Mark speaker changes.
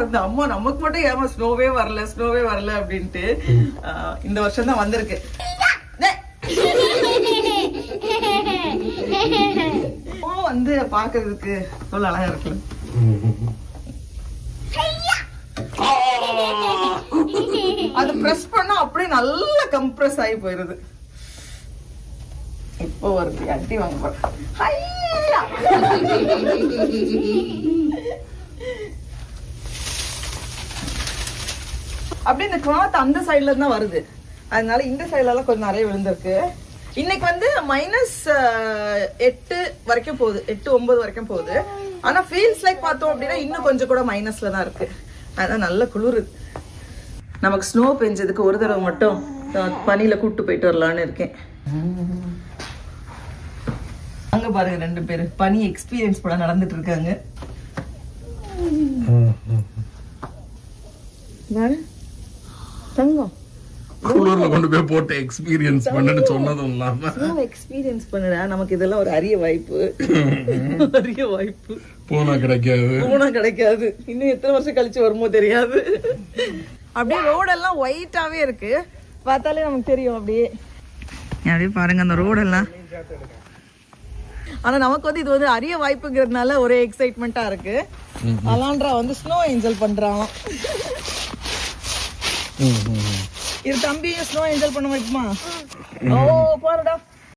Speaker 1: மறந்து அம்மா நமக்கு மட்டும் ஏமா ஸ்னோவே வரல அப்படின்ட்டு இந்த வருஷம் தான் வந்திருக்கு. வந்து பாக்குறதுக்கு எவ்வளவு அழகா இருக்கு. அது பிரஸ் பண்ணா அப்படியே நல்லா கம்ப்ரஸ் ஆகி போயிருது. இப்போ ஒரு அடி வாங்க போறேன். அப்படியே இந்த கிளாத் அந்த சைட்ல தான் வருது, அதனால இந்த சைட்ல எல்லாம் கொஞ்சம் நிறைய விழுந்திருக்கு. இன்னைக்கு வந்து -8 வரைக்கும் போகுது, 8-9 வரைக்கும் போகுது. ஆனா ஃபீல்ஸ் லைக் பார்த்தோம் அப்படின்னா இன்னும் கொஞ்சம் கூட மைனஸ்ல தான் இருக்கு. அதான் நல்ல குளிர். நமக்கு ஸ்னோ பெஞ்சதுக்கு ஒரு தடவை மட்டும் பனியில கூட்டு போயிட்டு வரலான்னு இருக்கேன். அங்க பாருங்க 2 பேரு பனி எக்ஸ்பீரியன்ஸ் கூட நடந்துட்டு இருக்காங்க. தங்கம்
Speaker 2: குளூர்ல கொண்டு போய் போட்டு எக்ஸ்பீரியன்ஸ் பண்ணன்னு சொன்னதும் இல்லாம
Speaker 1: எக்ஸ்பீரியன்ஸ் பண்ணுடா. நமக்கு இதெல்லாம் ஒரு அரிய வாய்ப்பு.
Speaker 2: போனா கிடைக்காது.
Speaker 1: இன்னும் எத்தனை வருஷம் கழிச்சு வருமோ தெரியாது. அப்படியே ரோடெல்லாம் ஒயிட்டாவே இருக்கு, பார்த்தாலே நமக்கு தெரியும். அப்படியே பாருங்க அந்த ரோடெல்லாம். ஆனா நமக்கு வந்து இது வந்து அரிய வாய்ப்புங்கிறதுனால ஒரே எக்ஸைட்மெண்டா இருக்கு. அலாண்ட்ரா வந்து ஸ்னோ என்ஜாய் பண்றான். இது தம்பியும் ஸ்னோ என்ஜாய் பண்ண வைக்குமா? ஓ பாருடா.